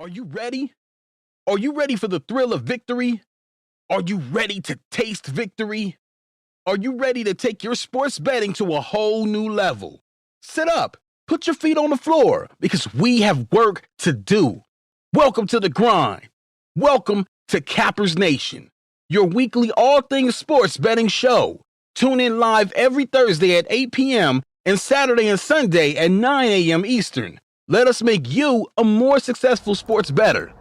Are you ready? Are you ready for the thrill of victory? Are you ready to taste victory? Are you ready to take your sports betting to a whole new level? Sit up, put your feet on the floor, because we have work to do. Welcome to the grind. Welcome to Cappers Nation, your weekly all things sports betting show. Tune in live every Thursday at 8 p.m. and Saturday and Sunday at 9 a.m. Eastern. Let us make you a more successful sports bettor.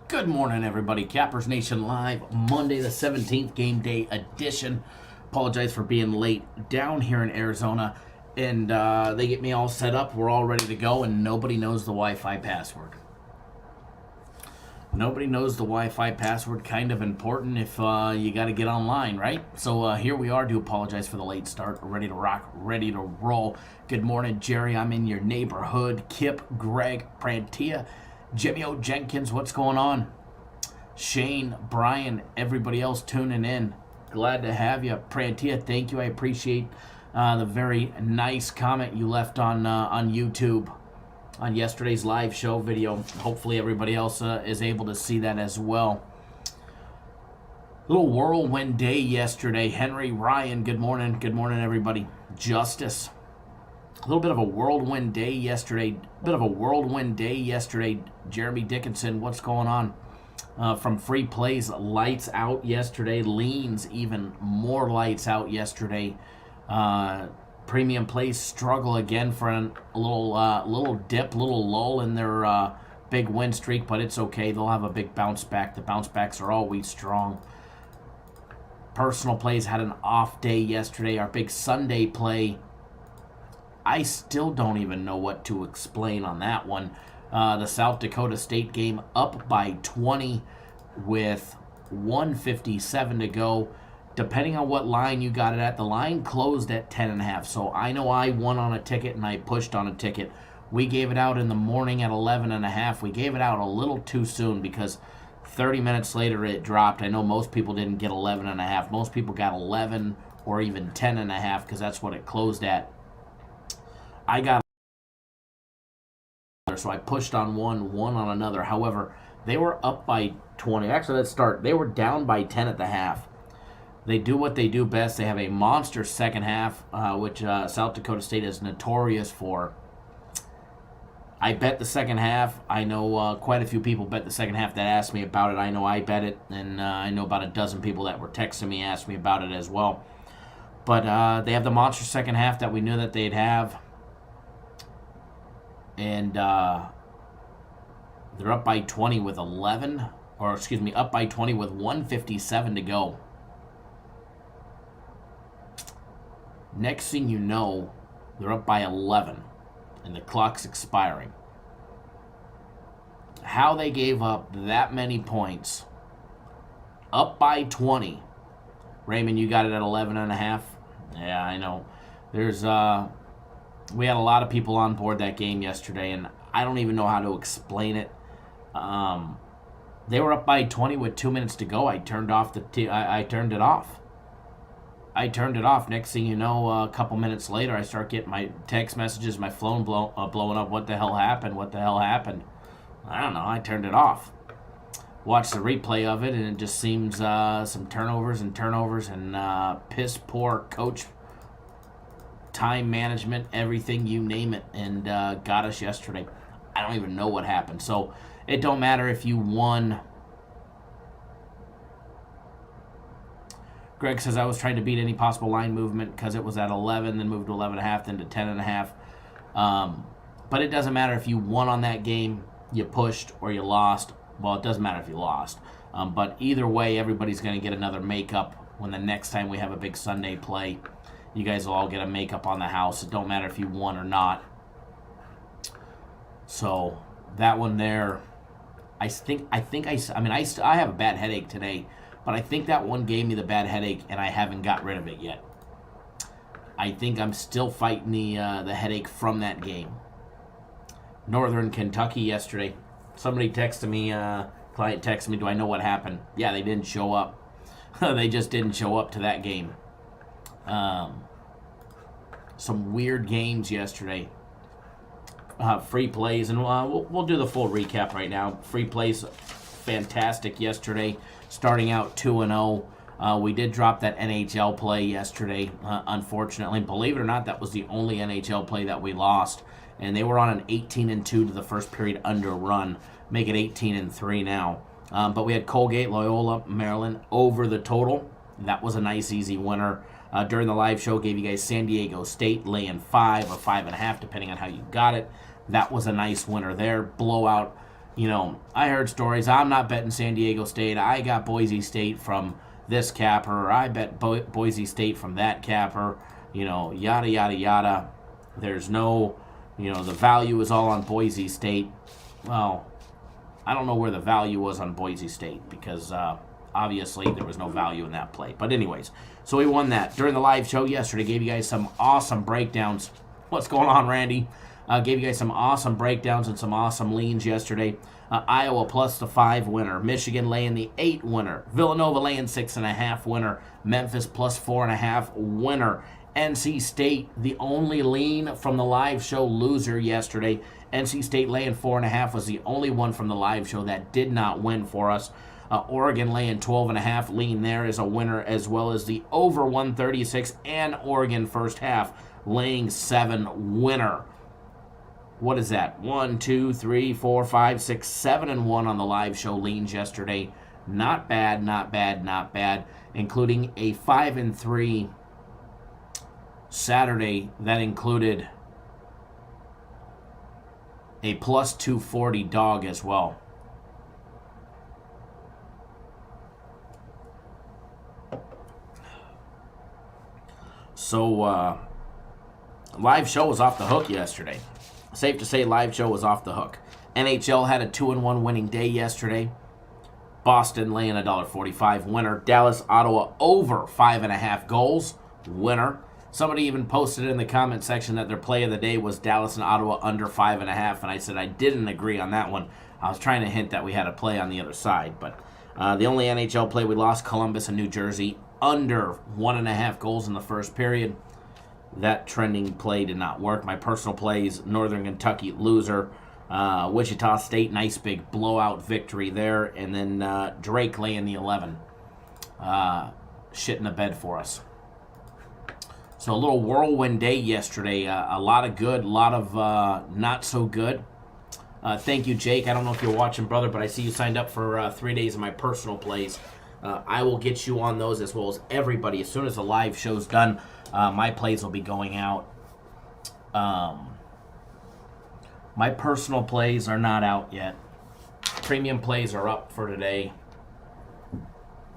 Good morning, everybody. Cappers Nation Live, Monday the 17th, game day edition. Apologize for being late down here in Arizona. And they get me all set up. We're all ready to go, and nobody knows the Wi-Fi password. Nobody knows the Wi-Fi password. Kind of important if you got to get online, right? So here we are. Do apologize for the late start. Ready to rock, ready to roll. Good morning, Jerry. I'm in your neighborhood. Kip, Greg, Prantia, Jimmy O. Jenkins, what's going on? Shane, Brian, everybody else tuning in. Glad to have you. Prantia, thank you. I appreciate the very nice comment you left on YouTube on yesterday's live show video. Hopefully everybody else is able to see that as well. Little whirlwind day yesterday. Henry, Ryan, good morning. Good morning, everybody. Justice. A little bit of a whirlwind day yesterday. Jeremy Dickinson, what's going on? From free plays, lights out yesterday. Leans, even more lights out yesterday. Premium plays struggle again for a little dip, little lull in their big win streak, but it's okay. They'll have a big bounce back. The bounce backs are always strong. Personal plays had an off day yesterday. Our big Sunday play, I still don't even know what to explain on that one. The South Dakota State game up by 20 with 1:57 to go. Depending on what line you got it at, the line closed at 10.5. So I know I won on a ticket and I pushed on a ticket. We gave it out in the morning at 11.5. We gave it out a little too soon because 30 minutes later it dropped. I know most people didn't get 11.5. Most people got 11 or even 10.5 because that's what it closed at. I got, so I pushed on one on another. However, they were up by 20. Actually, let's start. They were down by 10 at the half. They do what they do best. They have a monster second half, which South Dakota State is notorious for. I bet the second half. I know quite a few people bet the second half that asked me about it. I know I bet it, and I know about a dozen people that were texting me, asked me about it as well. But they have the monster second half that we knew that they'd have. And they're up by 20 with 11, or excuse me, up by 20 with 1:57 to go. Next thing you know, they're up by 11, and the clock's expiring. How they gave up that many points, up by 20. Raymond, you got it at 11.5. Yeah, I know. We had a lot of people on board that game yesterday, and I don't even know how to explain it. They were up by 20 with 2 minutes to go. I turned it off. Next thing you know, a couple minutes later, I start getting my text messages, my phone blowing up. What the hell happened? I don't know. I turned it off. Watched the replay of it, and it just seems some turnovers and piss poor coach, time management, everything, you name it, and got us yesterday. I don't even know what happened. So it don't matter if you won. Greg says, I was trying to beat any possible line movement because it was at 11, then moved to 11.5, then to 10.5. But it doesn't matter if you won on that game, you pushed, or you lost. Well, it doesn't matter if you lost. But either way, everybody's going to get another makeup when the next time we have a big Sunday play. You guys will all get a makeup on the house. It don't matter if you won or not. So that one there, I have a bad headache today. But I think that one gave me the bad headache, and I haven't got rid of it yet. I think I'm still fighting the headache from that game. Northern Kentucky yesterday. Somebody texted me, client texted me, do I know what happened? Yeah, they didn't show up. They just didn't show up to that game. Some weird games yesterday. free plays, and we'll do the full recap right now. Free plays, fantastic yesterday, starting out 2-0. We did drop that NHL play yesterday, unfortunately. Believe it or not, that was the only NHL play that we lost, and they were on an 18-2 to the first period under run, make it 18-3 now. But we had Colgate, Loyola, Maryland over the total. That was a nice, easy winner. During the live show, gave you guys San Diego State laying 5 or 5.5, depending on how you got it. That was a nice winner there. Blowout. I heard stories. I'm not betting San Diego State. I got Boise State from this capper. Or I bet Boise State from that capper. Yada, yada, yada. There's no, the value is all on Boise State. Well, I don't know where the value was on Boise State because obviously there was no value in that play. But anyways, so we won that. During the live show yesterday, gave you guys some awesome breakdowns. What's going on, Randy? Gave you guys some awesome breakdowns and some awesome leans yesterday. Iowa plus the 5 winner. Michigan laying the 8 winner. Villanova laying 6.5 winner. Memphis plus 4.5 winner. NC State, the only lean from the live show loser yesterday. NC State laying 4.5 was the only one from the live show that did not win for us. Oregon laying 12.5 lean there is a winner, as well as the over 136 and Oregon first half laying 7 winner. What is that? 1, 2, 3, 4, 5, 6, 7 and 1 on the live show leans yesterday. Not bad, not bad, not bad. Including a 5-3 Saturday that included a plus 240 dog as well. So, live show was off the hook yesterday. Safe to say live show was off the hook. NHL had a 2-1 winning day yesterday. Boston laying $1.45 winner. Dallas, Ottawa over 5.5 goals winner. Somebody even posted in the comment section that their play of the day was Dallas and Ottawa under 5.5, and I said I didn't agree on that one. I was trying to hint that we had a play on the other side, but the only NHL play we lost, Columbus and New Jersey, under 1.5 goals in the first period. That trending play did not work. My personal plays, Northern Kentucky loser, Wichita State, nice big blowout victory there, and then Drake laying the 11. Shit in the bed for us. So a little whirlwind day yesterday. A lot of good, a lot of not so good. Thank you, Jake. I don't know if you're watching, brother, but I see you signed up for 3 days of my personal plays. I will get you on those as well as everybody. As soon as the live show's done, my plays will be going out. My personal plays are not out yet. Premium plays are up for today.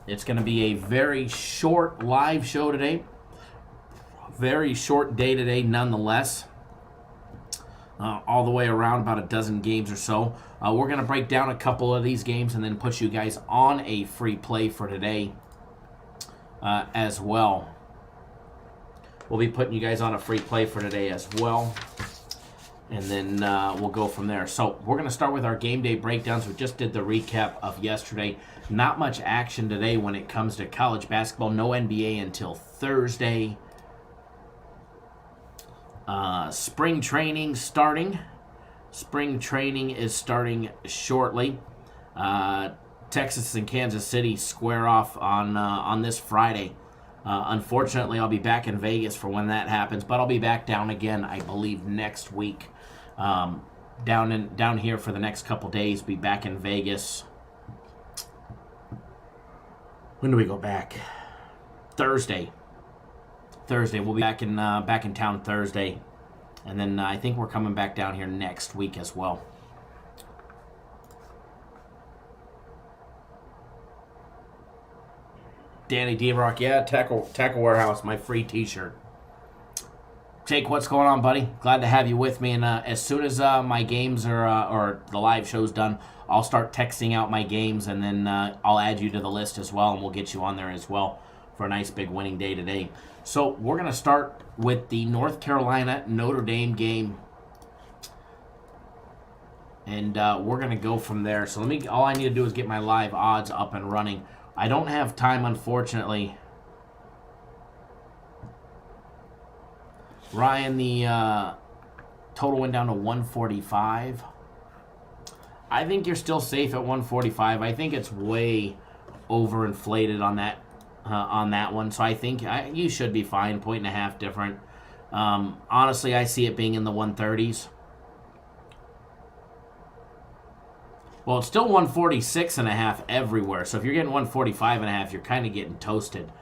It's going to be a very short live show today. Very short day today, nonetheless. All the way around, about a dozen games or so. We're going to break down a couple of these games and then put you guys on a free play for today as well. We'll be putting you guys on a free play for today as well. And then we'll go from there. So we're going to start with our game day breakdowns. We just did the recap of yesterday. Not much action today when it comes to college basketball. No NBA until Thursday. Spring training starting. Spring training is starting shortly. Texas and Kansas City square off on this Friday. Unfortunately, I'll be back in Vegas for when that happens, but I'll be back down again, I believe, next week. Down here for the next couple days. Be back in Vegas. When do we go back? Thursday. We'll be back in town Thursday, and then I think we're coming back down here next week as well. Danny D-Rock, yeah, Tackle Warehouse, my free T-shirt. Jake, what's going on, buddy? Glad to have you with me, and as soon as my games or the live show's done, I'll start texting out my games, and then I'll add you to the list as well, and we'll get you on there as well for a nice big winning day today. So we're going to start with the North Carolina-Notre Dame game. And we're going to go from there. So all I need to do is get my live odds up and running. I don't have time, unfortunately. Ryan, Total went down to 145. I think you're still safe at 145. I think it's way overinflated on that one. So I think you should be fine. 1.5 different. Honestly, I see it being in the 130s. Well, it's still 146.5 everywhere. So if you're getting 145.5, you're kind of getting toasted.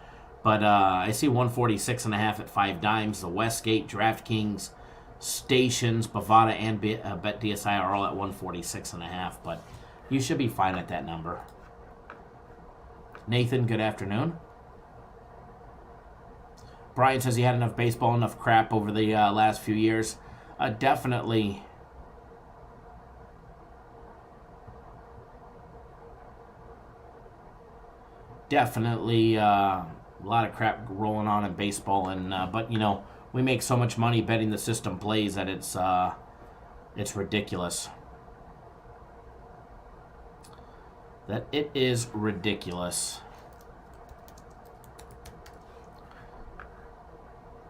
But I see 146.5 at 5 dimes. The Westgate, DraftKings, Stations, Bovada, and BetDSI are all at 146.5. But you should be fine at that number. Nathan, good afternoon. Brian says he had enough baseball, enough crap over the last few years. Definitely. Definitely a lot of crap rolling on in baseball, and but you know, we make so much money betting the system plays that it's ridiculous. That it is ridiculous.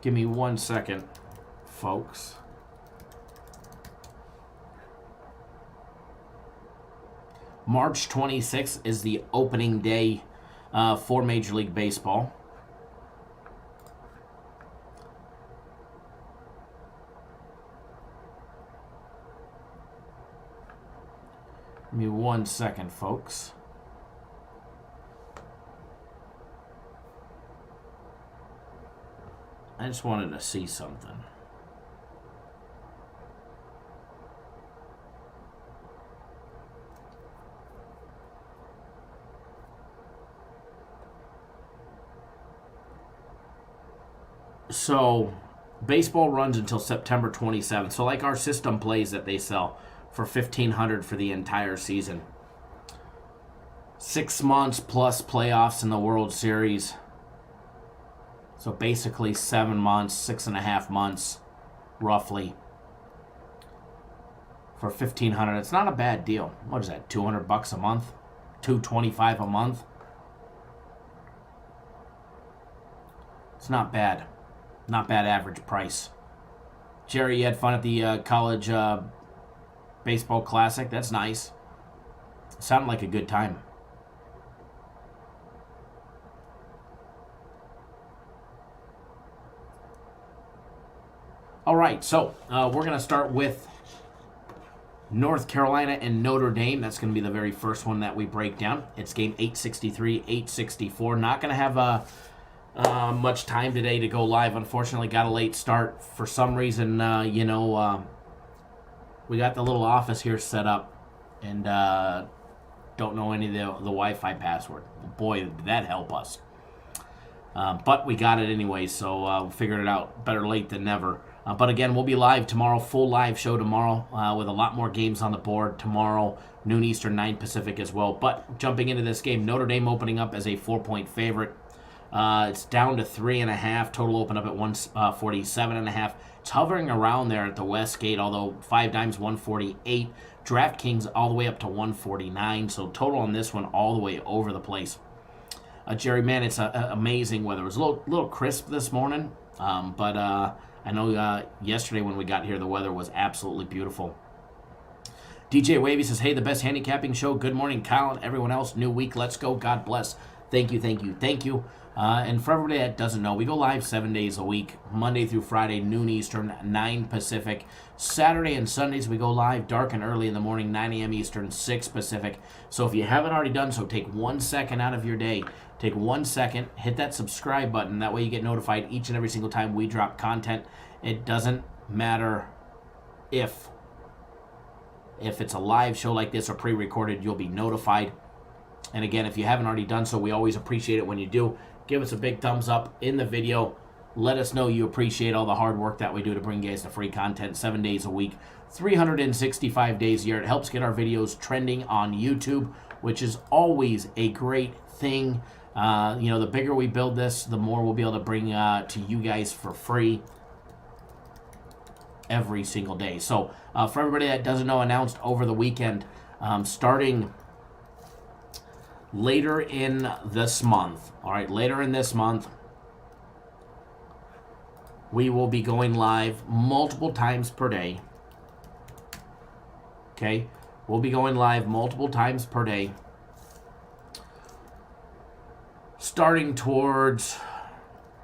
Give me 1 second, folks. March 26th is the opening day for Major League Baseball. Give me 1 second, folks. I just wanted to see something. So, baseball runs until September 27th. So, like our system plays that they sell for $1,500 for the entire season. 6 months plus playoffs in the World Series. So basically 7 months, 6.5 months, roughly, for $1,500. It's not a bad deal. What is that? $200 a month, $225 a month. It's not bad. Not bad average price. Jerry, you had fun at the college baseball classic. That's nice. Sounded like a good time. All right, so we're going to start with North Carolina and Notre Dame. That's going to be the very first one that we break down. It's game 863, 864. Not going to have much time today to go live. Unfortunately, got a late start. For some reason, we got the little office here set up and don't know any of the Wi-Fi password. Boy, did that help us. But we got it anyway, so we figured it out. Better late than never. But again, we'll be live tomorrow, full live show tomorrow with a lot more games on the board tomorrow, noon Eastern, 9 Pacific as well. But jumping into this game, Notre Dame opening up as a 4-point favorite. It's down to 3.5. Total open up at 147.5. It's hovering around there at the Westgate, although 5 dimes 148. DraftKings all the way up to 149. So total on this one all the way over the place. Jerry, man, it's amazing weather. It was a little crisp this morning, but I know yesterday when we got here, the weather was absolutely beautiful. DJ Wavy says, hey, the best handicapping show. Good morning, Kyle, and everyone else. New week. Let's go. God bless. Thank you, thank you, thank you. And for everybody that doesn't know, we go live 7 days a week, Monday through Friday, noon Eastern, 9 Pacific. Saturday and Sundays, we go live dark and early in the morning, 9 a.m. Eastern, 6 Pacific. So if you haven't already done so, take 1 second out of your day. Take 1 second, hit that subscribe button. That way you get notified each and every single time we drop content. It doesn't matter if it's a live show like this or pre-recorded, you'll be notified. And again, if you haven't already done so, we always appreciate it when you do. Give us a big thumbs up in the video. Let us know you appreciate all the hard work that we do to bring you guys the free content 7 days a week, 365 days a year. It helps get our videos trending on YouTube, which is always a great thing. The bigger we build this, the more we'll be able to bring to you guys for free every single day. So for everybody that doesn't know, announced over the weekend, starting later in this month, we will be going live multiple times per day Okay? We'll be going live multiple times per day, starting towards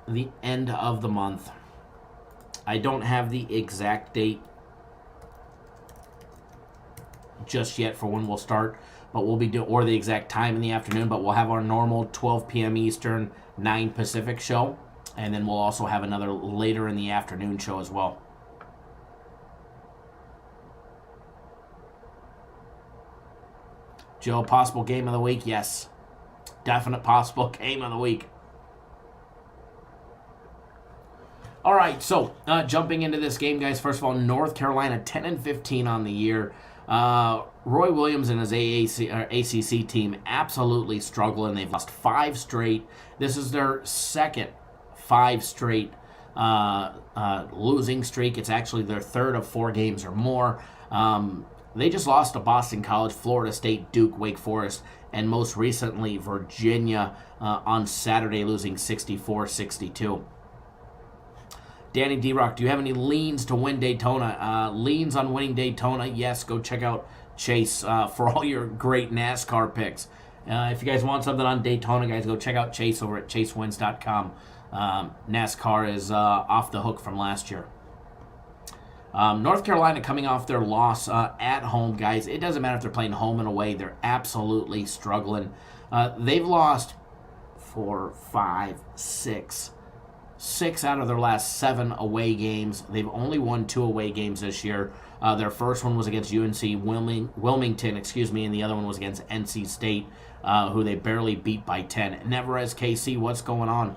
the end of the month. I don't have the exact date just yet for when we'll start, but we'll be or the exact time in the afternoon, but we'll have our normal 12 p.m. Eastern, 9 Pacific show, and then we'll also have another later in the afternoon show as well. Joe, possible game of the week? Yes. Definite possible game of the week. All right, so jumping into this game, guys. First of all, North Carolina 10-15 on the year. Roy Williams and his ACC team absolutely struggling. They've lost 5 straight. This is their second 5 straight losing streak. It's actually their third of 4 games or more. They just lost to Boston College, Florida State, Duke, Wake Forest, and most recently Virginia on Saturday, losing 64-62. Danny D-Rock, do you have any leans to win Daytona? Leans on winning Daytona? Yes, go check out Chase for all your great NASCAR picks. If you guys want something on Daytona, guys, go check out Chase over at chasewins.com. NASCAR is off the hook from last year. North Carolina coming off their loss at home, guys. It doesn't matter if they're playing home and away. They're absolutely struggling. They've lost 4, 5, 6 out of their last 7 away games. They've only won 2 away games this year. Their first one was against UNC Wilmington, and the other one was against NC State, who they barely beat by 10. Neverez KC, what's going on?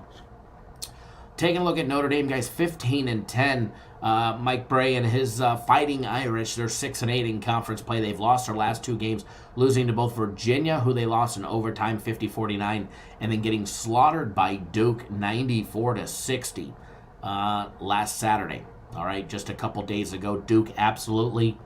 Taking a look at Notre Dame, guys, 15-10. Mike Bray and his Fighting Irish, they're 6-8 in conference play. They've lost their last 2 games, losing to both Virginia, who they lost in overtime 50-49, and then getting slaughtered by Duke 94-60 last Saturday. All right, just a couple days ago, Duke absolutely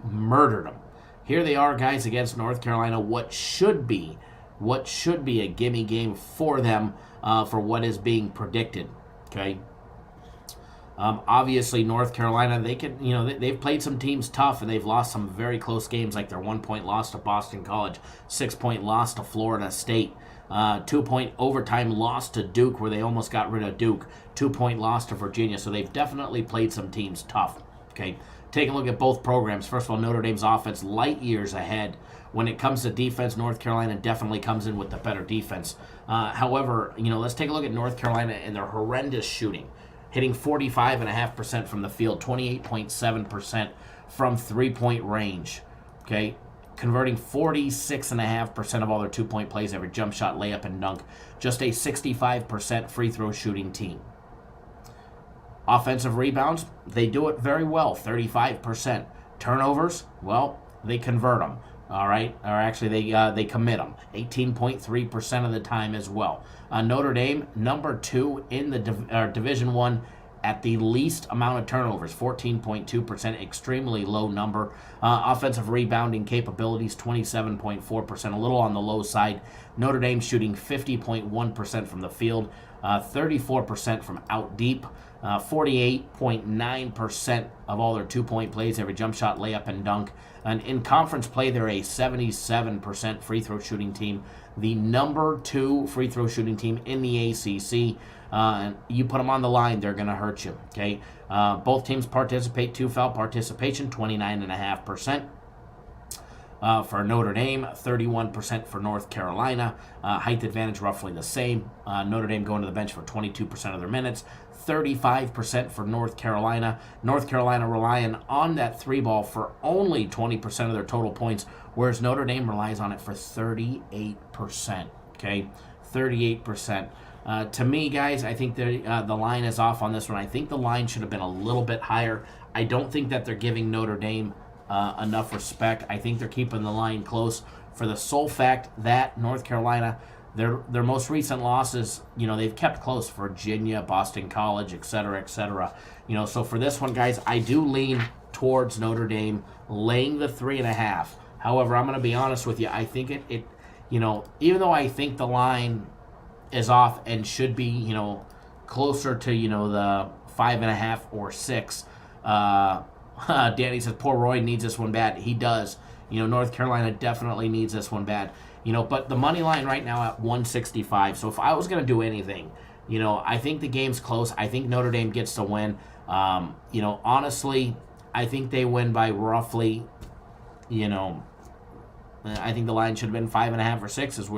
murdered them. Here they are, guys, against North Carolina. What should be a gimme game for them for what is being predicted. Okay. Obviously, North Carolina, they've played some teams tough, and they've lost some very close games, like their 1-point loss to Boston College, 6-point loss to Florida State, 2-point overtime loss to Duke, where they almost got rid of Duke, 2-point loss to Virginia. So they've definitely played some teams tough. Okay, taking a look at both programs. First of all, Notre Dame's offense light years ahead. When it comes to defense, North Carolina definitely comes in with the better defense. However, let's take a look at North Carolina and their horrendous shooting. Hitting 45.5% from the field, 28.7% from three-point range. Okay, converting 46.5% of all their 2-point plays, every jump shot, layup, and dunk. Just a 65% free throw shooting team. Offensive rebounds, they do it very well, 35%. Turnovers, well, they convert them. All right, or actually they commit them 18.3% of the time as well. Notre Dame, number 2 in the Division I at the least amount of turnovers, 14.2%, extremely low number. Offensive rebounding capabilities, 27.4%, a little on the low side. Notre Dame shooting 50.1% from the field, 34% from out deep. 48.9% of all their 2-point plays, every jump shot, layup, and dunk. And in conference play, they're a 77% free throw shooting team, the number 2 free throw shooting team in the ACC. You put them on the line, they're going to hurt you. Okay, both teams participate, 2-foul participation, 29.5%. For Notre Dame, 31% for North Carolina. Height advantage roughly the same. Notre Dame going to the bench for 22% of their minutes. 35% for North Carolina. North Carolina relying on that 3-ball for only 20% of their total points, whereas Notre Dame relies on it for 38%. Okay, 38%. To me, guys, I think the line is off on this one. I think the line should have been a little bit higher. I don't think that they're giving Notre Dame enough respect. I think they're keeping the line close for the sole fact that North Carolina, their most recent losses, they've kept close. Virginia, Boston College, et cetera, et cetera. So for this one, guys, I do lean towards Notre Dame laying the 3.5. However, I'm going to be honest with you. I think it even though I think the line is off and should be, closer to, the 5.5 or 6, Danny says, poor Roy needs this one bad. He does. North Carolina definitely needs this one bad. But the money line right now at 165. So if I was going to do anything, I think the game's close. I think Notre Dame gets to win. Honestly, I think they win by roughly, I think the line should have been 5.5 or 6 is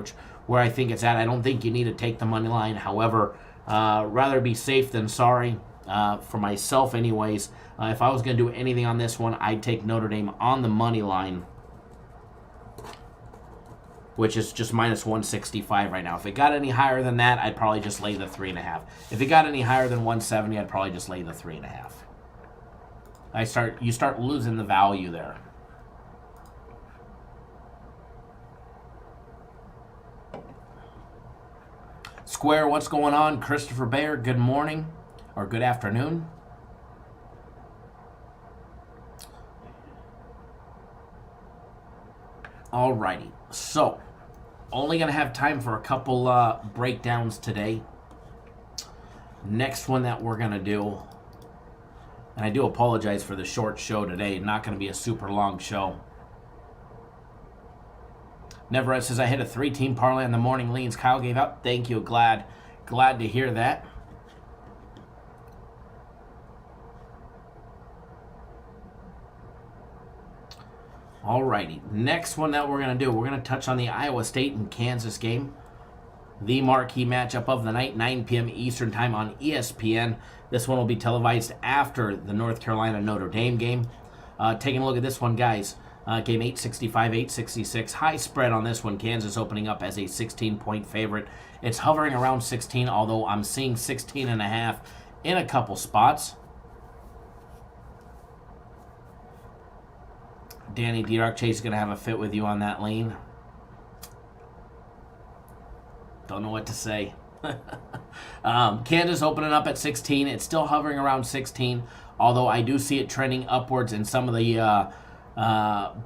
where I think it's at. I don't think you need to take the money line. However, rather be safe than sorry. For myself anyways, if I was going to do anything on this one, I'd take Notre Dame on the money line, which is just minus 165 right now. If it got any higher than that, I'd probably just lay the 3.5. If it got any higher than 170, I'd probably just lay the 3.5. You start losing the value there. Square, what's going on? Christopher Bayer, good morning or good afternoon. Alrighty, so only going to have time for a couple breakdowns today. Next one that we're going to do, and I do apologize for the short show today, not going to be a super long show. Neverett says, I hit a 3-team parlay in the morning leans. Kyle gave up. Thank you. Glad to hear that. Alrighty, next one that we're going to do, we're going to touch on the Iowa State and Kansas game. The marquee matchup of the night, 9 p.m. Eastern time on ESPN. This one will be televised after the North Carolina-Notre Dame game. Taking a look at this one, guys. Game 865, 866. High spread on this one. Kansas opening up as a 16-point favorite. It's hovering around 16, although I'm seeing 16.5 in a couple spots. Danny D-Rock Chase is going to have a fit with you on that lane. Don't know what to say. Kansas opening up at 16. It's still hovering around 16, although I do see it trending upwards in some of the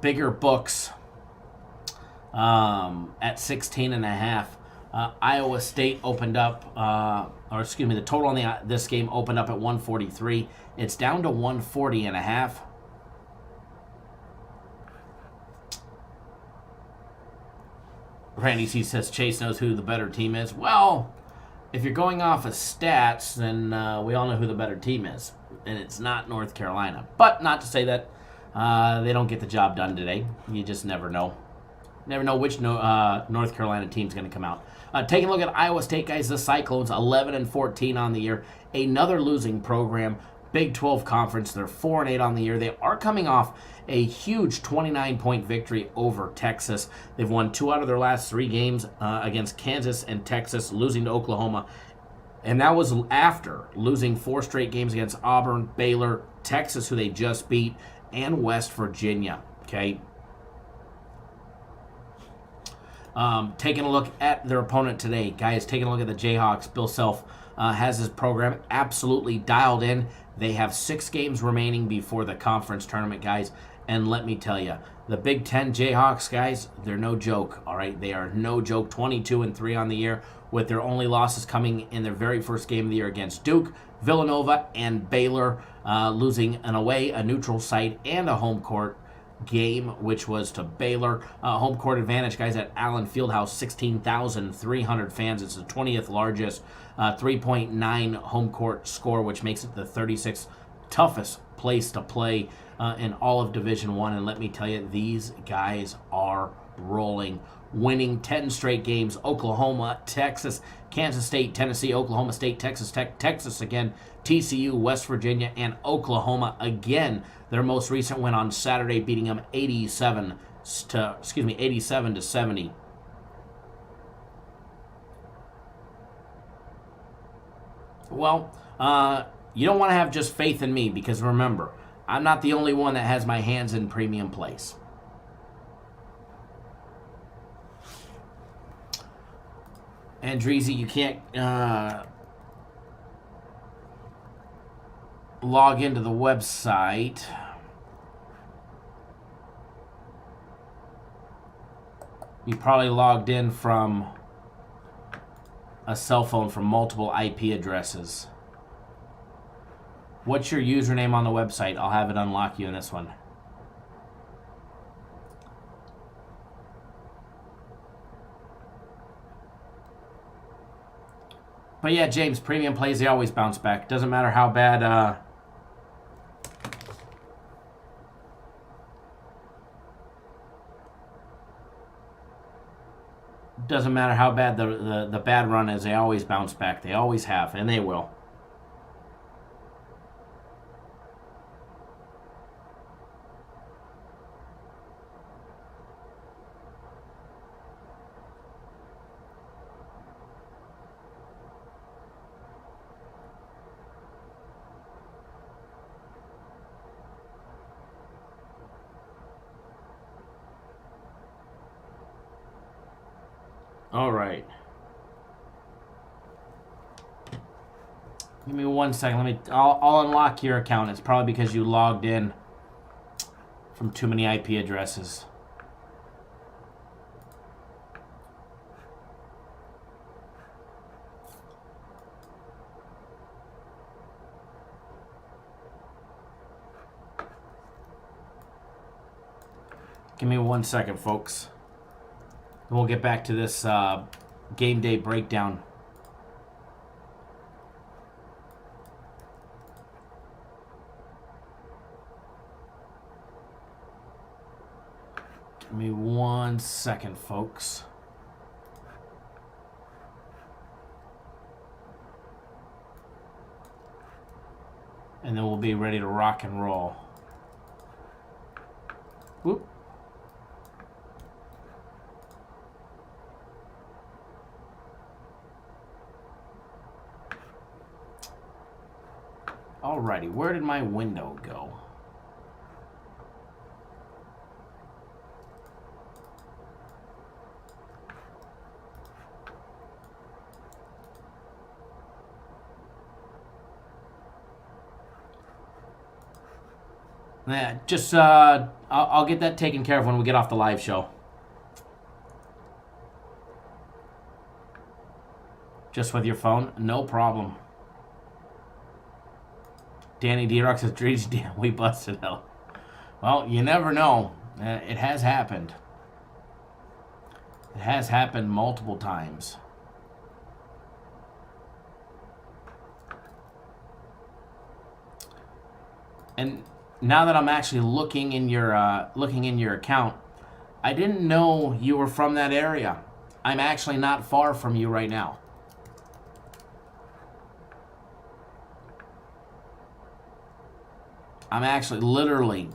bigger books at 16.5. Iowa State opened up, the total on this game opened up at 143. It's down to 140.5. Randy C says Chase knows who the better team is. Well, if you're going off of stats, then we all know who the better team is. And it's not North Carolina. But not to say that they don't get the job done today. You just never know. Never know which North Carolina team's going to come out. Taking a look at Iowa State, guys. The Cyclones, 11-14 on the year. Another losing program. Big 12 conference. They're 4-8 on the year. They are coming off a huge 29-point victory over Texas. They've won 2 out of their last 3 games against Kansas and Texas, losing to Oklahoma. And that was after losing 4 straight games against Auburn, Baylor, Texas, who they just beat, and West Virginia. Okay. Taking a look at their opponent today, guys. Taking a look at the Jayhawks. Bill Self has his program absolutely dialed in. They have 6 games remaining before the conference tournament, guys. And let me tell you, the Big Ten Jayhawks, guys, they're no joke, all right? They are no joke, 22-3 on the year, with their only losses coming in their very first game of the year against Duke, Villanova, and Baylor, losing an away, a neutral site, and a home court game, which was to Baylor. Home court advantage, guys, at Allen Fieldhouse, 16,300 fans. It's the 20th largest 3.9 home court score, which makes it the 36th toughest place to play in all of Division I. And let me tell you, these guys are rolling, winning 10 straight games. Oklahoma, Texas, Kansas State, Tennessee, Oklahoma State, Texas Tech, Texas again, TCU, West Virginia, and Oklahoma again. Their most recent win on Saturday, beating them 87 to 70. Well, you don't want to have just faith in me, because remember, I'm not the only one that has my hands in premium place. Andreezy, you can't log into the website. You probably logged in from a cell phone from multiple IP addresses. What's your username on the website? I'll have it unlock you in this one. But yeah, James, premium plays, they always bounce back. Doesn't matter how bad... Doesn't matter how bad the bad run is, they always bounce back. They always have, and they will. All right. Give me 1 second. I'll unlock your account. It's probably because you logged in from too many IP addresses. Give me 1 second, folks. And we'll get back to this game day breakdown. Give me 1 second, folks. And then we'll be ready to rock and roll. Whoop. Alrighty, where did my window go? Yeah, just I'll get that taken care of when we get off the live show. Just with your phone, no problem. Danny D-Rock says, "Drees, damn, we busted out." Well, you never know. It has happened. It has happened multiple times. And now that I'm actually looking in your account, I didn't know you were from that area. I'm actually not far from you right now. I'm actually literally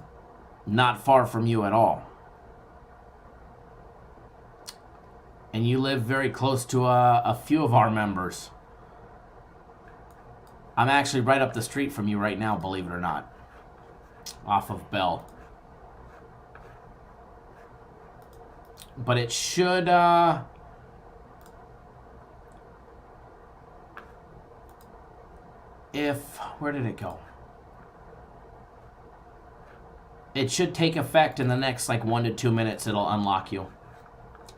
not far from you at all. And you live very close to a few of our members. I'm actually right up the street from you right now, believe it or not. Off of Bell. But it should... Where did it go? It should take effect in the next, 1 to 2 minutes. It'll unlock you.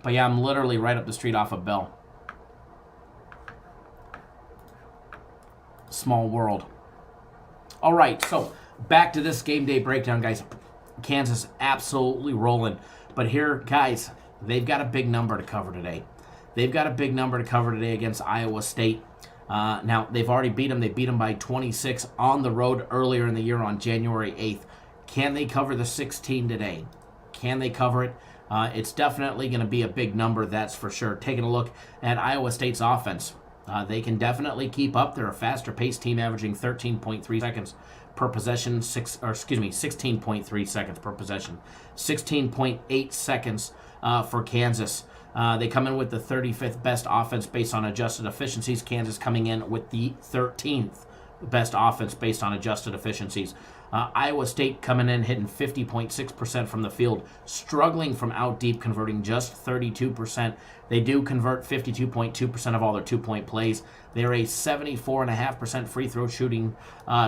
But yeah, I'm literally right up the street off of Bell. Small world. All right, so back to this game day breakdown, guys. Kansas absolutely rolling. But here, guys, they've got a big number to cover today. They've got a big number to cover today against Iowa State. Now, they've already beat them. They beat them by 26 on the road earlier in the year on January 8th. Can they cover the 16 today? Can they cover it? It's definitely going to be a big number, that's for sure. Taking a look at Iowa State's offense. They can definitely keep up. They're a faster-paced team, averaging 13.3 seconds per possession. 16.3 seconds per possession. 16.8 seconds for Kansas. They come in with the 35th best offense based on adjusted efficiencies. Kansas coming in with the 13th best offense based on adjusted efficiencies. Iowa State coming in hitting 50.6% from the field, struggling from out deep, converting just 32%. They do convert 52.2% of all their two-point plays. They're a 74.5% free throw shooting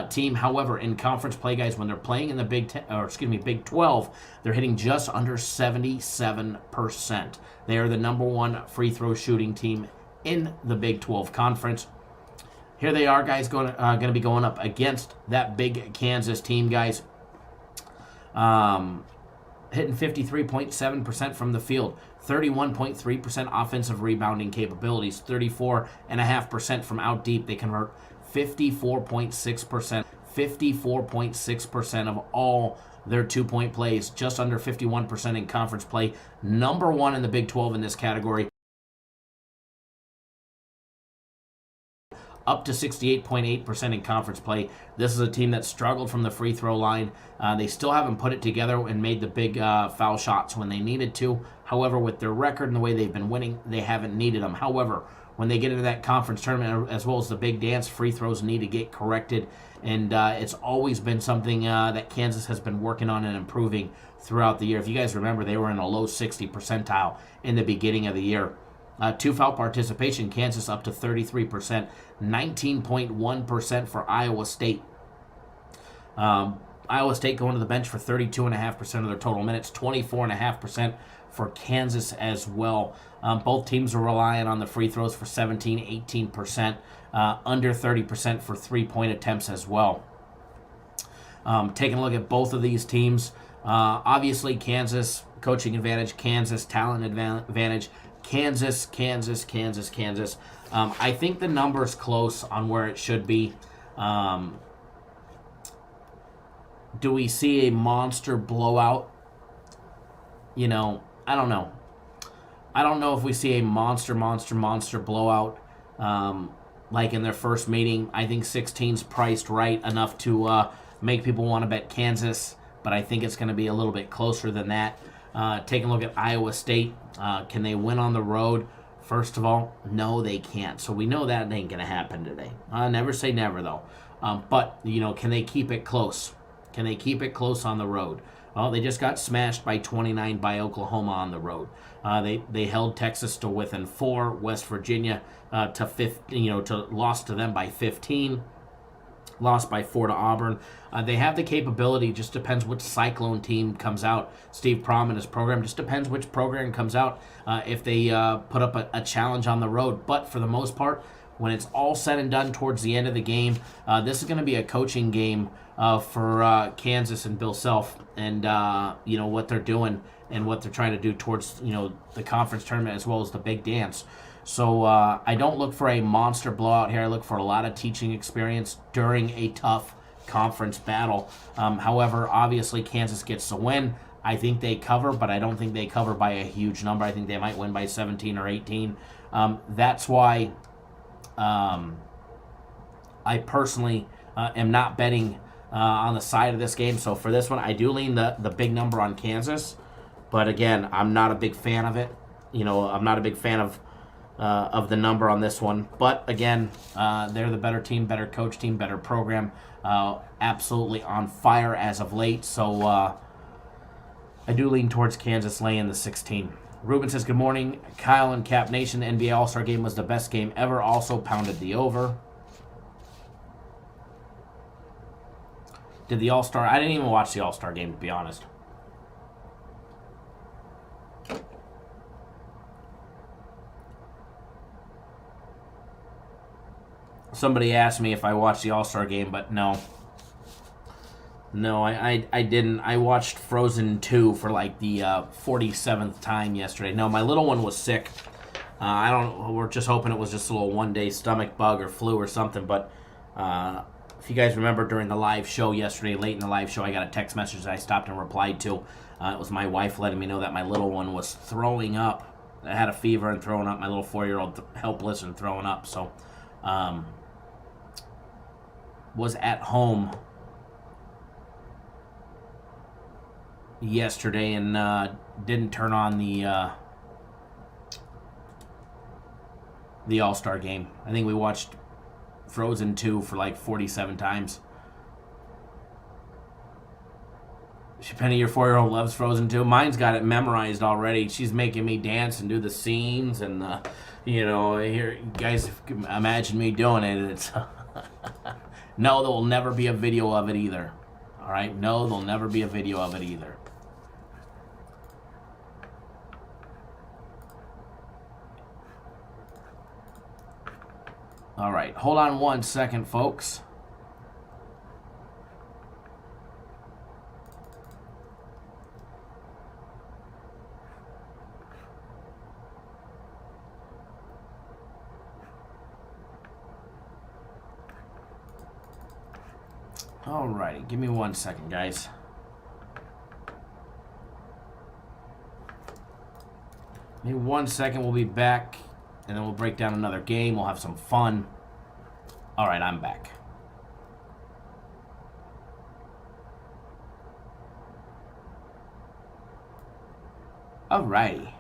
team. However, in conference play, guys, when they're playing in the Big 12, they're hitting just under 77%. They are the number one free throw shooting team in the Big 12 conference. here they are, guys, going to be going up against that big Kansas team, guys. Hitting 53.7% from the field, 31.3% offensive rebounding capabilities, 34.5% from out deep. They convert 54.6%, 54.6% of all their 2-point plays, just under 51% in conference play. Number 1 in the Big 12 in this category. Up to 68.8% in conference play. This is a team that struggled from the free throw line. They still haven't put it together and made the big foul shots when they needed to. However, with their record and the way they've been winning, they haven't needed them. However, when they get into that conference tournament, as well as the big dance, free throws need to get corrected. And it's always been something that Kansas has been working on and improving throughout the year. If you guys remember, they were in a low 60 percentile in the beginning of the year. 2 foul participation, Kansas up to 33%, 19.1% for Iowa State. Iowa State going to the bench for 32.5% of their total minutes, 24.5% for Kansas as well. Both teams are relying on the free throws for 17, 18%, under 30% for 3-point attempts as well. Taking a look at both of these teams, obviously Kansas, coaching advantage, Kansas, talent advantage, Kansas. I think the number's close on where it should be. Do we see a monster blowout? I don't know. I don't know if we see a monster blowout like in their first meeting. I think 16's priced right enough to make people want to bet Kansas, but I think it's going to be a little bit closer than that. Taking a look at Iowa State. Can they win on the road? First of all, no, they can't. So we know that ain't going to happen today. Never say never, though. But, can they keep it close? Can they keep it close on the road? Well, they just got smashed by 29 by Oklahoma on the road. They held Texas to within 4, West Virginia lost to them by 15. Lost by 4 to Auburn. They have the capability. Just depends which Cyclone team comes out. Steve Prohm and his program. Just depends which program comes out if they put up a challenge on the road. But for the most part, when it's all said and done towards the end of the game, this is going to be a coaching game for Kansas and Bill Self and what they're doing and what they're trying to do towards the conference tournament as well as the big dance. So I don't look for a monster blowout here. I look for a lot of teaching experience during a tough conference battle. However, obviously Kansas gets the win. I think they cover, but I don't think they cover by a huge number. I think they might win by 17 or 18. That's why I personally am not betting on the side of this game. So for this one, I do lean the big number on Kansas. But again, I'm not a big fan of it. I'm not a big fan of the number on this one. But again, they're the better team, better coach team, better program. Absolutely on fire as of late. So I do lean towards Kansas laying the 16. Ruben says, good morning, Kyle and Cap Nation. The NBA All-Star Game was the best game ever. Also pounded the over. Did the All-Star... I didn't even watch the All-Star Game, to be honest. Somebody asked me if I watched the All-Star Game, but no. No, I didn't. I watched Frozen 2 for like the 47th time yesterday. No, my little one was sick. We're just hoping it was just a little one-day stomach bug or flu or something, but if you guys remember during the live show yesterday, late in the live show, I got a text message that I stopped and replied to. It was my wife letting me know that my little one was throwing up. I had a fever and throwing up. My little 4-year-old helpless and throwing up, so... was at home yesterday and didn't turn on the All-Star Game. I think we watched Frozen 2 for like 47 times. Penny, your 4-year-old loves Frozen 2. Mine's got it memorized already. She's making me dance and do the scenes and here you guys imagine me doing it. It's no, there will never be a video of it either. All right? No, there'll never be a video of it either. All right, hold on 1 second, folks. All righty, give me 1 second, guys. Give me 1 second, we'll be back, and then we'll break down another game. We'll have some fun. All right, I'm back. All righty.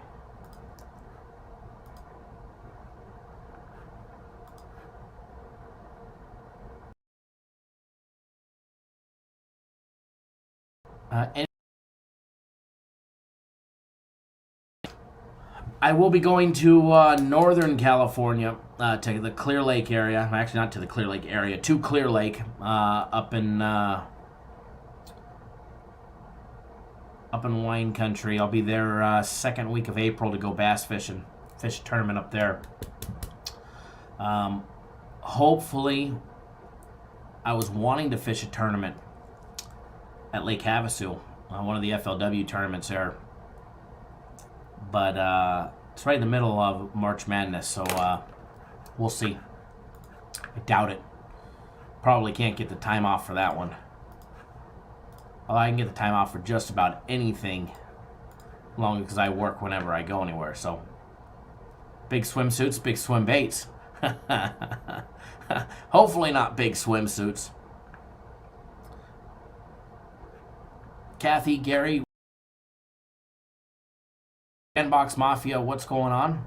I will be going to Northern California, to the Clear Lake area. Actually, not to the Clear Lake area, to Clear Lake, up in wine country. I'll be there second week of April to go bass fishing, fish a tournament up there. Hopefully, I was wanting to fish a tournament at Lake Havasu, one of the FLW tournaments there. But it's right in the middle of March Madness, so we'll see. I doubt it. Probably can't get the time off for that one. Well, I can get the time off for just about anything, long because I work whenever I go anywhere. So, big swimsuits, big swim baits. Hopefully not big swimsuits. Kathy, Gary, Box Mafia, what's going on?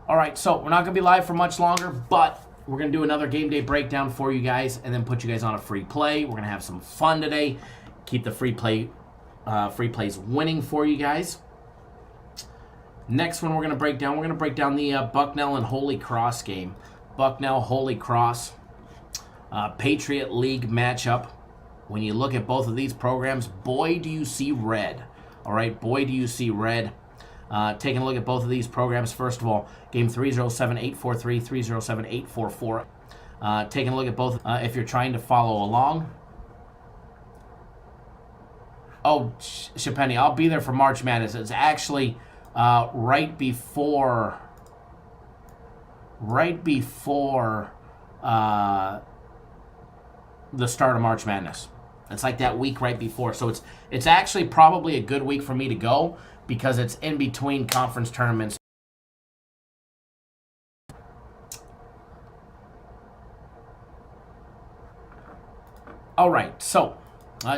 All right, so we're not going to be live for much longer, but we're going to do another game day breakdown for you guys and then put you guys on a free play. We're going to have some fun today. Keep the free plays winning for you guys. Next one we're going to break down the Bucknell and Holy Cross game. Bucknell, Holy Cross, Patriot League matchup. When you look at both of these programs, boy, do you see red. All right, boy, do you see red. Taking a look at both of these programs, first of all, game 307-843, 307-844. Taking a look at both, if you're trying to follow along. Oh, Shapenny, I'll be there for March Madness. It's actually right before the start of March Madness. It's like that week right before. So it's actually probably a good week for me to go because it's in between conference tournaments. All right, so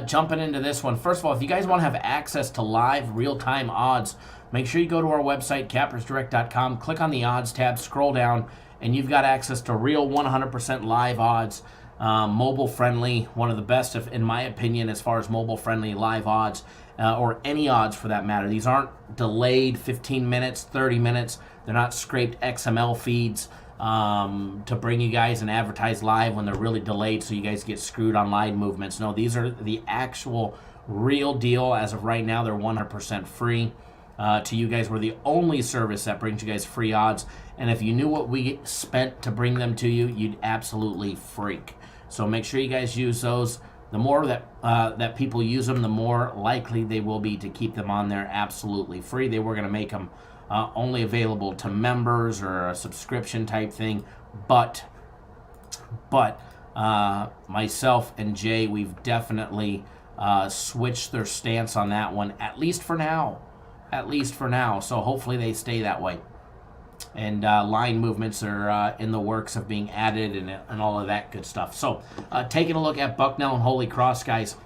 jumping into this one. First of all, if you guys want to have access to live real-time odds, make sure you go to our website, cappersdirect.com, click on the odds tab, scroll down, and you've got access to real 100% live odds. Mobile friendly, one of the best, in my opinion, as far as mobile friendly live odds, or any odds for that matter. These aren't delayed 15 minutes, 30 minutes. They're not scraped XML feeds to bring you guys and advertise live when they're really delayed so you guys get screwed on line movements. No, these are the actual real deal. As of right now, they're 100% free. To you guys, we're the only service that brings you guys free odds. And if you knew what we spent to bring them to you, you'd absolutely freak. So make sure you guys use those. The more that people use them, the more likely they will be to keep them on there absolutely free. They were going to make them only available to members or a subscription type thing. But myself and Jay, we've definitely switched their stance on that one, at least for now. So hopefully they stay that way. And line movements are in the works of being added and all of that good stuff. So taking a look at Bucknell and Holy Cross, guys.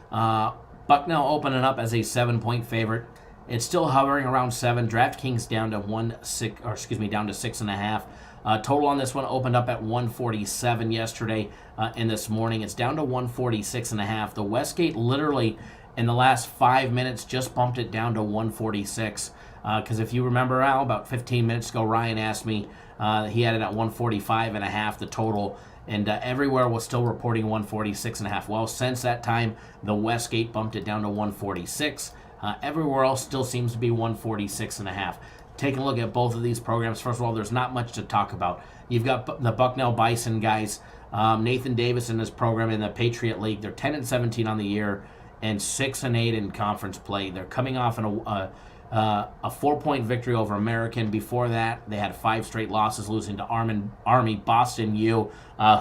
Bucknell opening up as a 7-point favorite. It's still hovering around 7. DraftKings down to down to 6.5. Total on this one opened up at 147 yesterday and this morning. It's down to 146.5. The Westgate literally in the last 5 minutes just bumped it down to 146. Because if you remember, Al, about 15 minutes ago, Ryan asked me, he had it at 145.5, the total, and everywhere was still reporting 146.5. Well, since that time, the Westgate bumped it down to 146. Everywhere else still seems to be 146.5. taking a look at both of these programs, first of all, there's not much to talk about. You've got the Bucknell Bison guys, Nathan Davis and his program in the Patriot League. They're 10-17 on the year and 6-8 in conference play. They're coming off a 4-point victory over American. Before that, they had 5 straight losses, losing to Army, Boston U,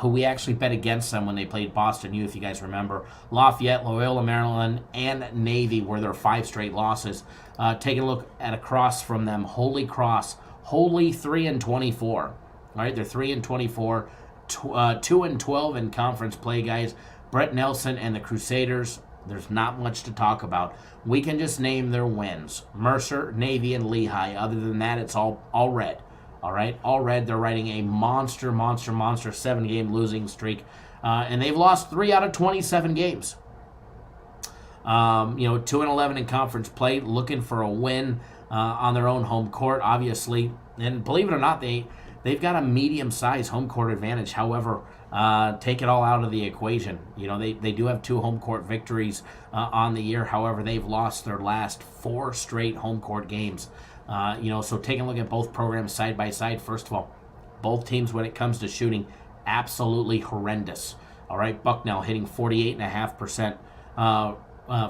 who we actually bet against them when they played Boston U, if you guys remember. Lafayette, Loyola, Maryland, and Navy were their 5 straight losses. Taking a look at across from them, Holy Cross, 3-24. All right, they're 3-24, 2-12 in conference play, guys. Brett Nelson and the Crusaders, there's not much to talk about. We can just name their wins. Mercer, Navy, and Lehigh. Other than that, it's all red. All right, all red. They're riding a monster 7-game losing streak. And they've lost 3 out of 27 games. 2-11 in conference play, looking for a win on their own home court, obviously. And believe it or not, they've got a medium-sized home court advantage. However, take it all out of the equation. They do have 2 home court victories on the year. However, they've lost their last 4 straight home court games. So taking a look at both programs side by side, first of all, both teams when it comes to shooting, absolutely horrendous. All right, Bucknell hitting 48.5%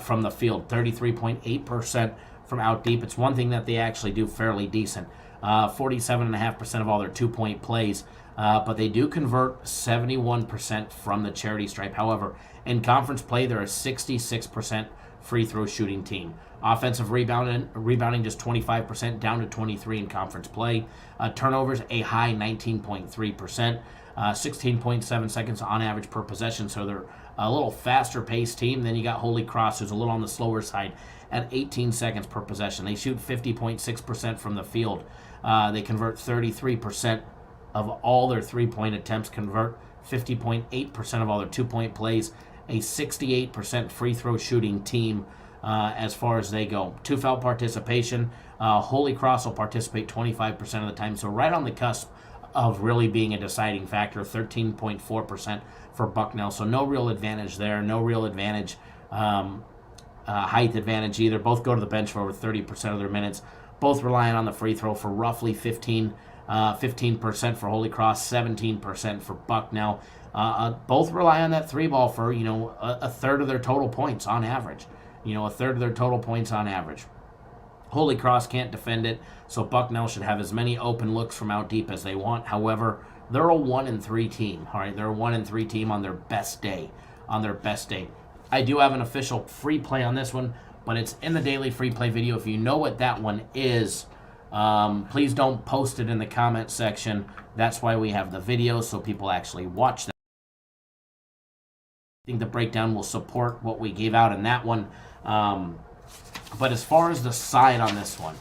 from the field, 33.8% from out deep. It's one thing that they actually do fairly decent. 47.5% of all their 2-point plays, but they do convert 71% from the charity stripe. However, in conference play, they're a 66% free throw shooting team. Offensive rebounding just 25%, down to 23 in conference play. Turnovers, a high 19.3%, 16.7 seconds on average per possession, so they're a little faster paced team. Then you got Holy Cross, who's a little on the slower side at 18 seconds per possession. They shoot 50.6% from the field. They convert 33% of all their 3-point attempts, convert 50.8% of all their 2-point plays, a 68% free throw shooting team as far as they go. 2 foul participation. Holy Cross will participate 25% of the time, so right on the cusp of really being a deciding factor, 13.4% for Bucknell. So no real advantage there, no real advantage, height advantage either. Both go to the bench for over 30% of their minutes. Both relying on the free throw for roughly 15% for Holy Cross, 17% for Bucknell. Both rely on that 3-ball for, a third of their total points on average. A third of their total points on average. Holy Cross can't defend it, so Bucknell should have as many open looks from out deep as they want. However, they're a 1-3 team. All right, they're a 1-3 team on their best day. I do have an official free play on this one, but it's in the daily free play video. If you know what that one is, please don't post it in the comment section. That's why we have the video, so people actually watch that. I think the breakdown will support what we gave out in that one. But as far as the side on this one,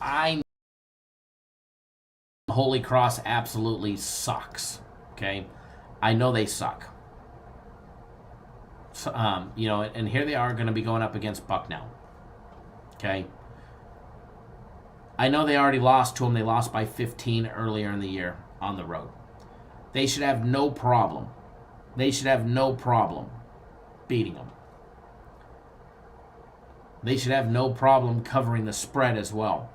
I know Holy Cross absolutely sucks. Okay, I know they suck. So, and here they are going to be going up against Bucknell. Okay, I know they already lost to them. They lost by 15 earlier in the year on the road. They should have no problem. Beating them. They should have no problem covering the spread as well.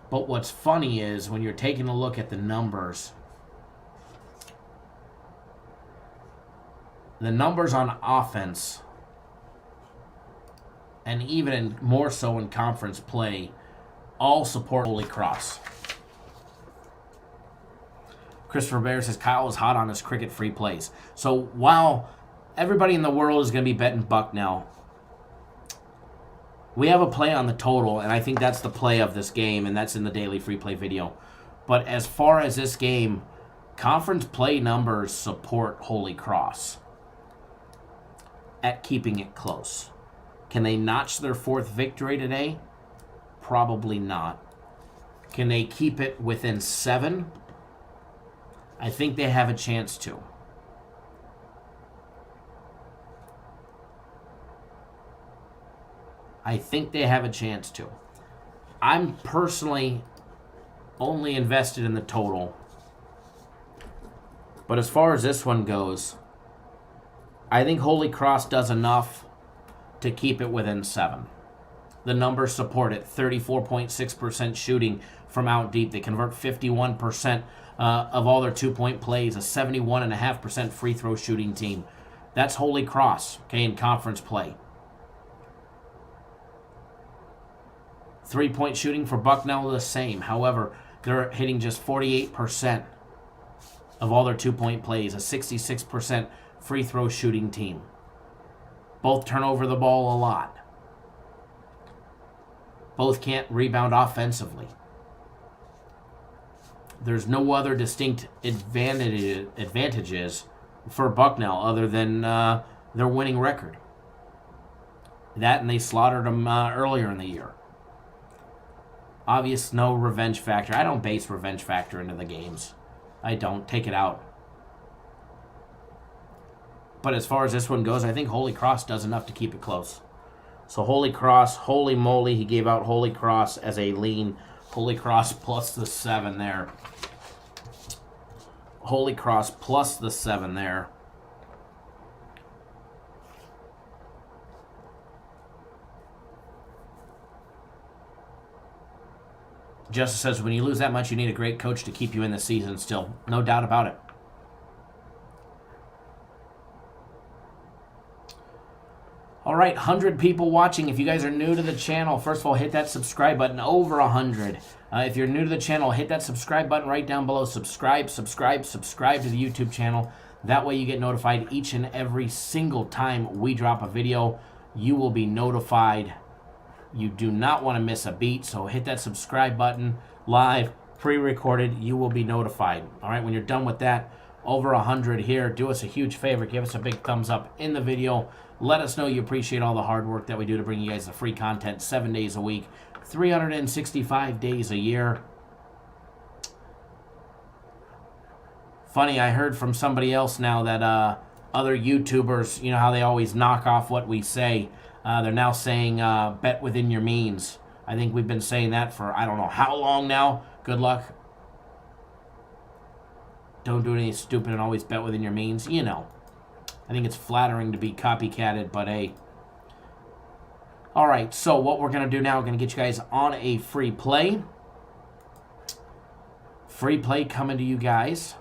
But what's funny is when you're taking a look at the numbers on offense, and even more so in conference play, all support Holy Cross. Christopher Bear says Kyle is hot on his cricket free plays. So while everybody in the world is going to be betting Bucknell, we have a play on the total, and I think that's the play of this game, and that's in the daily free play video. But as far as this game, conference play numbers support Holy Cross at keeping it close. Can they notch their 4th victory today? Probably not. Can they keep it within 7? I think they have a chance to. I'm personally only invested in the total. But as far as this one goes, I think Holy Cross does enough to keep it within 7. The numbers support it. 34.6% shooting from out deep. They convert 51% of all their two-point plays. A 71.5% free throw shooting team. That's Holy Cross, okay, in conference play. Three-point shooting for Bucknell, the same. However, they're hitting just 48% of all their two-point plays. A 66% free throw shooting team. Both turn over the ball a lot. Both can't rebound offensively. There's no other distinct advantages for Bucknell other than their winning record. That, and they slaughtered them earlier in the year. Obvious, no revenge factor. I don't base revenge factor into the games. I don't. Take it out. But as far as this one goes, I think Holy Cross does enough to keep it close. So Holy Cross, holy moly, he gave out Holy Cross as a lean. Holy Cross plus the 7 there. Holy Cross plus the 7 there. Justice says, when you lose that much, you need a great coach to keep you in the season still. No doubt about it. All right, 100 people watching. If you guys are new to the channel, first of all, hit that subscribe button. Over 100. If you're new to the channel, hit that subscribe button right down below. Subscribe to the YouTube channel. That way you get notified each and every single time we drop a video. You will be notified. You do not want to miss a beat, so hit that subscribe button. Live, pre-recorded, you will be notified. All right, when you're done with that, over 100 here, do us a huge favor. Give us a big thumbs up in the video. Let us know you appreciate all the hard work that we do to bring you guys the free content 7 days a week, 365 days a year. Funny, I heard from somebody else now that other YouTubers, you know how they always knock off what we say. They're now saying bet within your means. I think we've been saying that for I don't know how long now. Good luck. Don't do anything stupid and always bet within your means. You know. I think it's flattering to be copycatted, but hey. All right, so what we're going to do now, we're going to get you guys on a free play. Free play coming to you guys.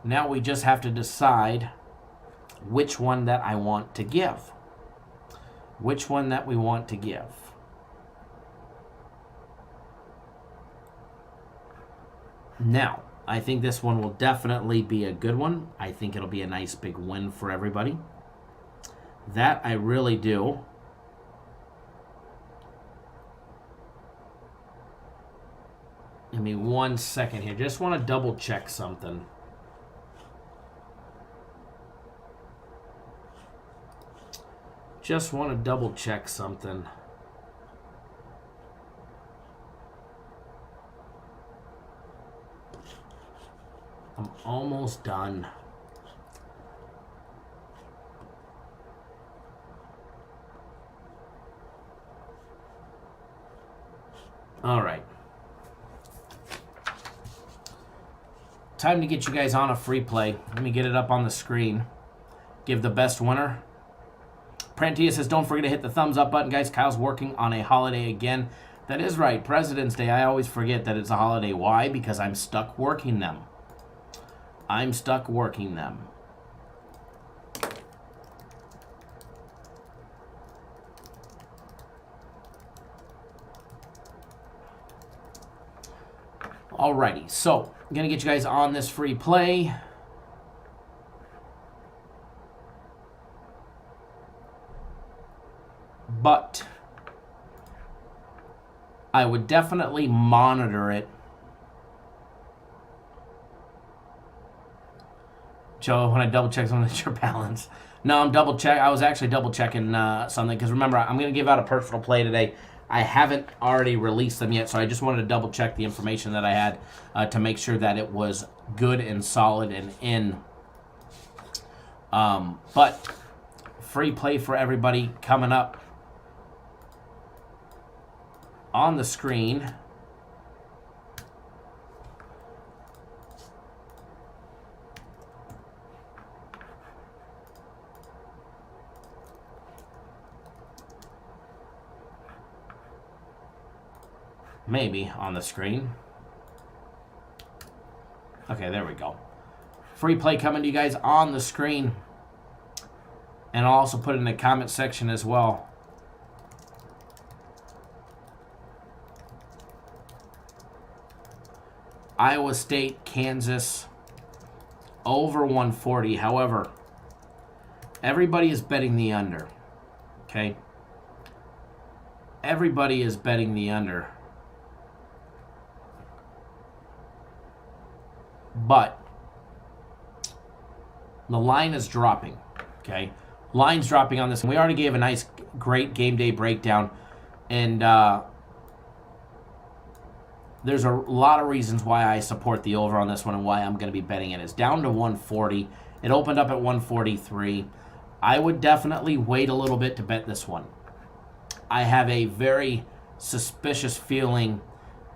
Now we just have to decide which one that I want to give. Which one that we want to give. Now, I think this one will definitely be a good one. I think it'll be a nice big win for everybody. That I really do. Give me 1 second here. Just want to double check something. Just want to double check something. I'm almost done. All right. Time to get you guys on a free play. Let me get it up on the screen. Give the best winner. Prantia says, don't forget to hit the thumbs up button, guys. Kyle's working on a holiday again. That is right. President's Day. I always forget that it's a holiday. Why? Because I'm stuck working them. I'm stuck working them. Alrighty, so I'm going to get you guys on this free play. But I would definitely monitor it. Joe, when I double check something, it's your balance. No, I'm double check. I was actually double checking something because remember, I'm going to give out a personal play today. I haven't already released them yet, so I just wanted to double check the information that I had to make sure that it was good and solid and in. But free play for everybody coming up on the screen. maybe on the screen. Okay, there we go. Free play coming to you guys on the screen. And I'll also put it in the comment section as well. Iowa State, Kansas, over 140. However, everybody is betting the under. Okay? Everybody is betting the under. But the line is dropping. Okay? Line's dropping on this. And we already gave a nice, great game day breakdown. And there's a lot of reasons why I support the over on this one and why I'm going to be betting it. It's down to 140. It opened up at 143. I would definitely wait a little bit to bet this one. I have a very suspicious feeling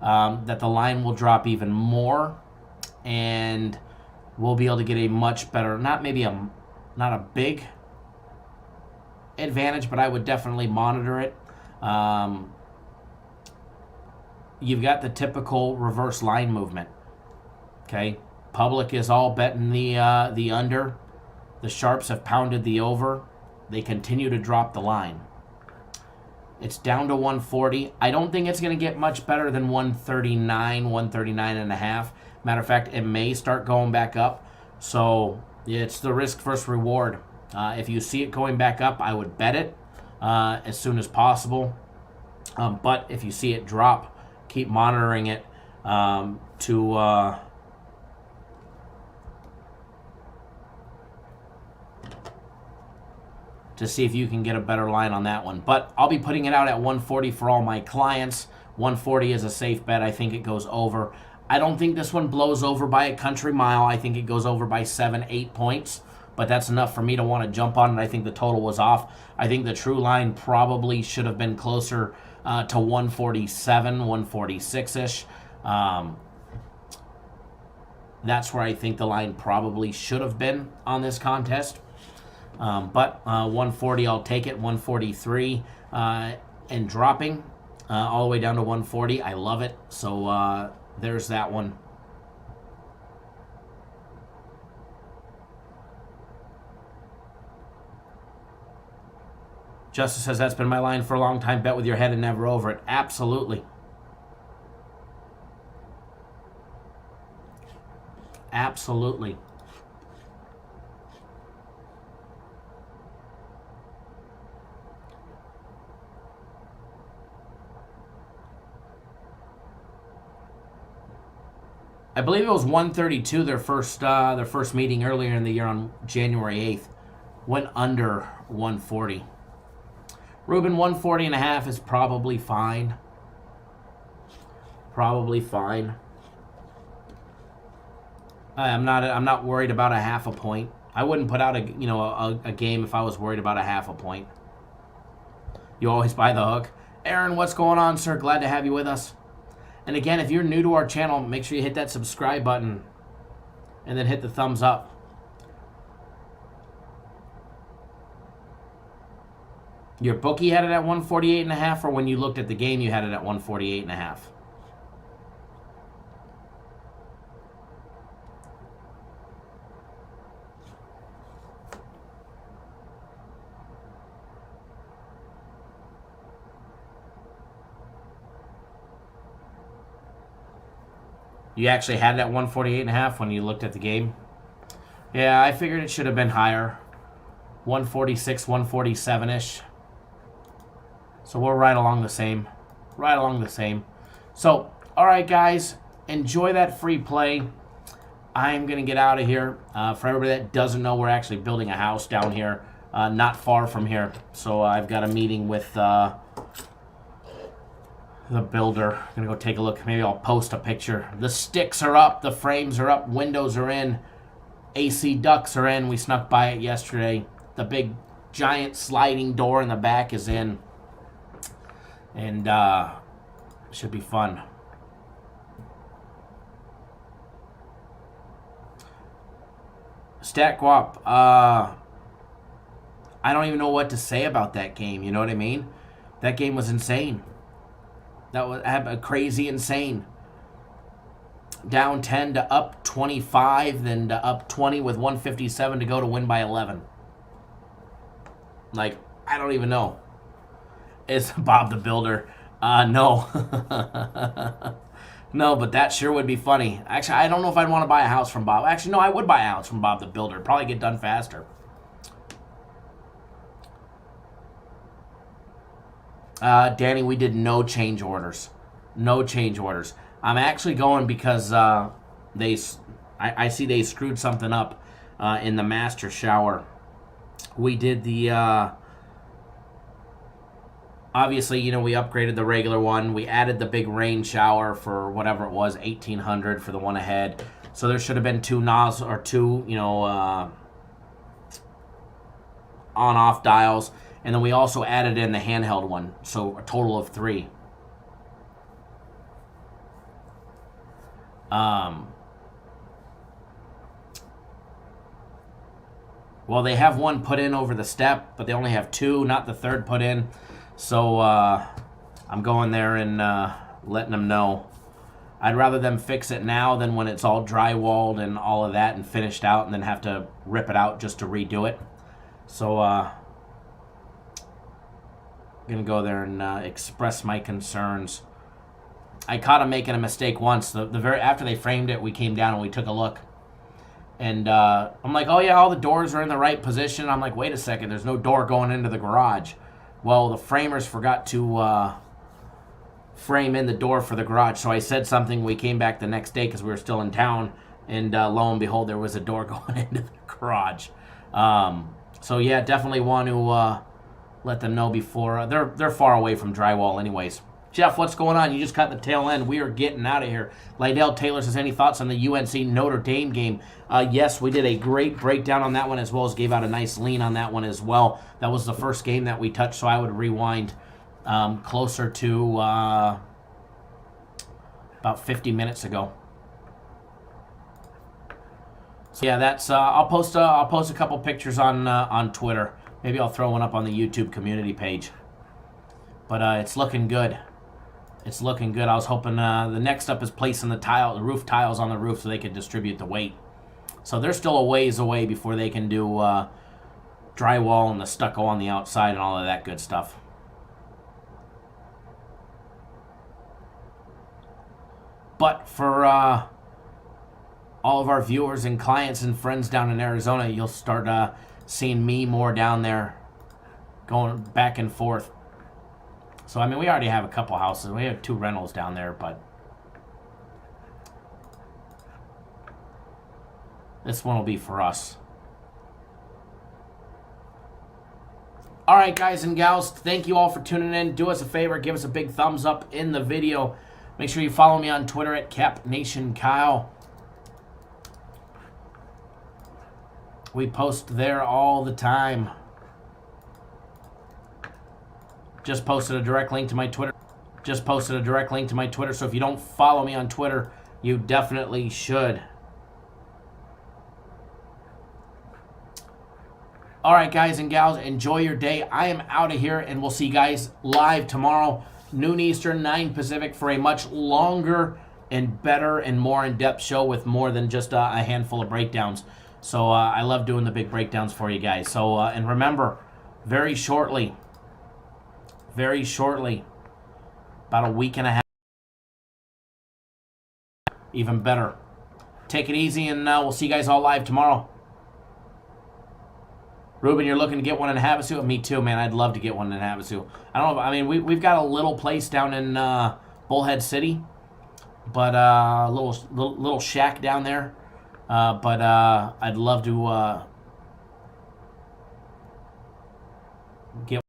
that the line will drop even more, and we'll be able to get a much better, not a big advantage, but I would definitely monitor it. You've got the typical reverse line movement. Okay, public is all betting the under. The sharps have pounded the over. They continue to drop the line. It's down to 140. I don't think it's going to get much better than 139, 139 and a half. Matter of fact, it may start going back up. So it's the risk versus reward. If you see it going back up, I would bet it as soon as possible. But if you see it drop, keep monitoring it to see if you can get a better line on that one. But I'll be putting it out at 140 for all my clients. 140 is a safe bet. I think it goes over. I don't think this one blows over by a country mile. I think it goes over by 7-8 points. But that's enough for me to want to jump on it. I think the total was off. I think the true line probably should have been closer to 147, 146-ish. That's where I think the line probably should have been on this contest. But 140, I'll take it. 143 and dropping all the way down to 140. I love it. So there's that one. Justice says, that's been my line for a long time. Bet with your head and never over it. Absolutely. Absolutely. I believe it was 132, their first meeting earlier in the year on January 8th. Went under 140. Ruben, 140 and a half is probably fine. Probably fine. I'm not worried about a half a point. I wouldn't put out a game if I was worried about a half a point. You always buy the hook. Aaron, what's going on, sir? Glad to have you with us. And again, if you're new to our channel, make sure you hit that subscribe button and then hit the thumbs up. Your bookie had it at 148 and a half, or when you looked at the game, you had it at 148 and a half? You actually had it at 148 and a half when you looked at the game? Yeah, I figured it should have been higher. 146, 147-ish. So we're right along the same. Right along the same. So, all right, guys. Enjoy that free play. I'm going to get out of here. For everybody that doesn't know, we're actually building a house down here. Not far from here. So I've got a meeting with the builder. I'm going to go take a look. Maybe I'll post a picture. The sticks are up. The frames are up. Windows are in. AC ducts are in. We snuck by it yesterday. The big giant sliding door in the back is in. And should be fun. Stat Guap, I don't even know what to say about that game. You know what I mean? That game was insane. That was crazy insane. Down 10 to up 25, then to up 20 with 157 to go to win by 11. Like, I don't even know. Is Bob the Builder? No. No, but that sure would be funny. Actually, I don't know if I'd want to buy a house from Bob. Actually, no, I would buy a house from Bob the Builder. Probably get done faster. Danny, we did no change orders. No change orders. I'm actually going because I see they screwed something up in the master shower. We did the... obviously, you know, we upgraded the regular one. We added the big rain shower for whatever it was, $1,800 for the one ahead. So there should have been two nozzles or two, you know, on-off dials. And then we also added in the handheld one. So a total of 3. Well, they have one put in over the step, but they only have 2, not the third put in. So I'm going there and letting them know. I'd rather them fix it now than when it's all drywalled and all of that and finished out and then have to rip it out just to redo it. So I'm going to go there and express my concerns. I caught them making a mistake once. The very after they framed it, we came down and we took a look. And I'm like, oh yeah, all the doors are in the right position. I'm like, wait a second, there's no door going into the garage. Well, the framers forgot to frame in the door for the garage. So I said something. We came back the next day because we were still in town. And lo and behold, there was a door going into the garage. So yeah, definitely want to let them know before. They're far away from drywall anyways. Jeff, what's going on? You just cut the tail end. We are getting out of here. Lydell Taylor says, any thoughts on the UNC Notre Dame game? Yes, we did a great breakdown on that one, as well as gave out a nice lean on that one as well. That was the first game that we touched, so I would rewind closer to about 50 minutes ago. So yeah, that's. I'll post a couple pictures on Twitter. Maybe I'll throw one up on the YouTube community page. But it's looking good. It's looking good. I was hoping the next up is placing the roof tiles on the roof so they could distribute the weight. So they're still a ways away before they can do drywall and the stucco on the outside and all of that good stuff. But for all of our viewers and clients and friends down in Arizona, you'll start seeing me more down there going back and forth. So, I mean, we already have a couple houses. We have 2 rentals down there, but this one will be for us. All right, guys and gals, thank you all for tuning in. Do us a favor, give us a big thumbs up in the video. Make sure you follow me on Twitter at CapNationKyle. We post there all the time. Just posted a direct link to my Twitter. So if you don't follow me on Twitter, you definitely should. All right, guys and gals, enjoy your day. I am out of here, and we'll see you guys live tomorrow, noon Eastern, 9 Pacific, for a much longer and better and more in-depth show with more than just a handful of breakdowns. So I love doing the big breakdowns for you guys. So and remember, very shortly, about a week and a half, even better. Take it easy, and we'll see you guys all live tomorrow. Ruben, you're looking to get one in Havasu? Me too, man. I'd love to get one in Havasu. I don't know. I mean, we've got a little place down in Bullhead City, but a little shack down there. But I'd love to get